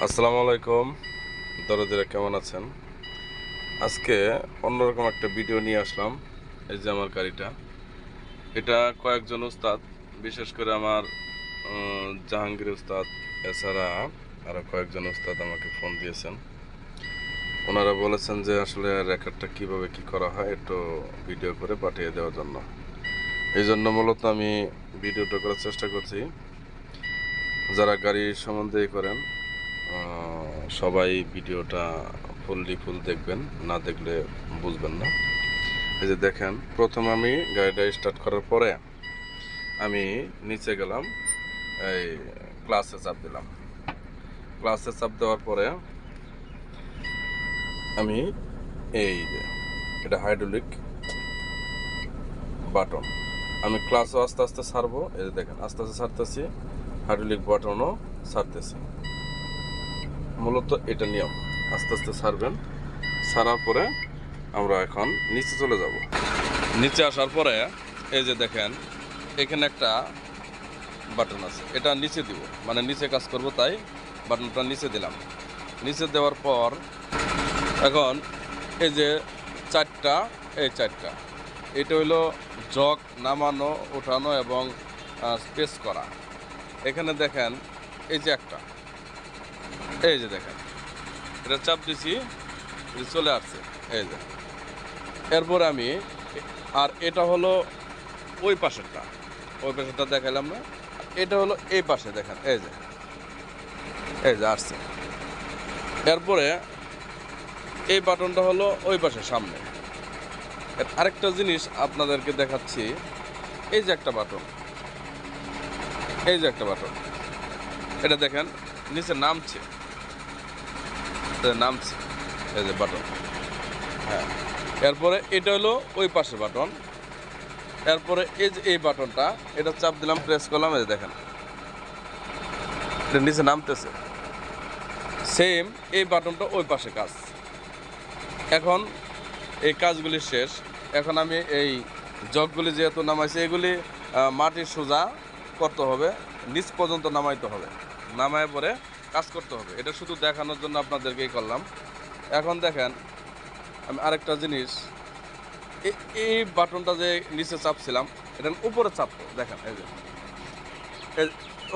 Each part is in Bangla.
আসসালামু আলাইকুম দরদিরা, কেমন আছেন? আজকে অন্যরকম একটা ভিডিও নিয়ে আসলাম। এই যে আমার গাড়িটা, এটা কয়েকজন উস্তাদ, বিশেষ করে আমার জাহাঙ্গীর উস্তাদ, এছাড়া আরও কয়েকজন উস্তাদ আমাকে ফোন দিয়েছেন। ওনারা বলেছেন যে আসলে রেকর্ডটা কিভাবে কি করা হয় একটু ভিডিও করে পাঠিয়ে দেওয়ার জন্য। এই জন্য মূলত আমি ভিডিওটা করার চেষ্টা করছি। যারা গাড়ি সম্বন্ধে করেন সবাই ভিডিওটা ফুল দেখবেন, না দেখলে বুঝবেন না। এই যে দেখেন, প্রথম আমি গাড়িটা স্টার্ট করার পরে আমি নিচে গেলাম, এই ক্লাসে চাপ দিলাম। ক্লাসে চাপ দেওয়ার পরে আমি এই যে এটা হাইড্রোলিক বাটন, আমি ক্লাসও আস্তে আস্তে ছাড়বো। এই যে দেখেন, আস্তে আস্তে ছাড়তেছি, হাইড্রোলিক বাটনও ছাড়তেছি। মূলত এটা নিয়ম, আস্তে আস্তে ছাড়বেন। ছাড়ার পরে আমরা এখন নিচে চলে যাব। নিচে আসার পরে এই যে দেখেন, এখানে একটা বাটন আছে, এটা নিচে দিব, মানে নিচে কাজ করব, তাই বাটনটা নিচে দিলাম। নিচে দেওয়ার পর এখন এই যে চারটা, এই চারটা, এটা হইলো জগ নামানো, ওঠানো এবং স্পেস করা। এখানে দেখেন এই যে একটা, এই যে দেখেন, এটা চাপ দিছি, চলে আসছে। এই যে এরপর আমি, আর এটা হলো ওই পাশেরটা, ওই পাশেরটা দেখাইলাম না, এটা হলো এই পাশে, দেখেন এই যে, এই যে আসছে। এরপরে এই বাটনটা হলো ওই পাশে সামনে। আরেকটা জিনিস আপনাদেরকে দেখাচ্ছি, এই যে একটা বাটন, এই যে একটা বাটন, এটা দেখেন নিচে নামছে, নামছে, এই যে বাটন। হ্যাঁ, এরপরে এটা হলো ওই পাশে বাটন। এরপরে এই যে এই বাটনটা, এটা চাপ দিলাম, প্রেস করলাম, এই যে দেখেন এটা নিচে নামতেছে। সেম এই বাটনটা ওই পাশে কাজ। এখন এই কাজগুলি শেষ। এখন আমি এই জগগুলি যেহেতু নামাইছি, এগুলি মাটির সোজা করতে হবে, নিচ পর্যন্ত নামাইতে হবে, নামায় পরে কাজ করতে হবে। এটা শুধু দেখানোর জন্য আপনাদেরকেই করলাম। এখন দেখেন, আমি আরেকটা জিনিস, এই বাটনটা যে নিচে চাপছিলাম, এটা উপরে চাপবো, দেখেন এই যে,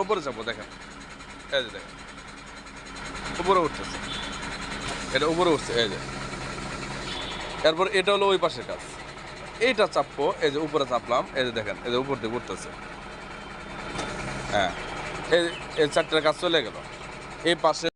উপরে চাপবো, দেখেন এই যে, দেখেন উপরে উঠতেছে, এটা উপরে উঠছে, এই যে। এরপর এটা হলো ওই পাশের কাজ, এইটা চাপবো, এই যে উপরে চাপলাম, এই যে দেখেন, এই যে উপর দিয়ে উঠতেছে। হ্যাঁ, এই চারটার কাজ চলে গেল। এই পাশে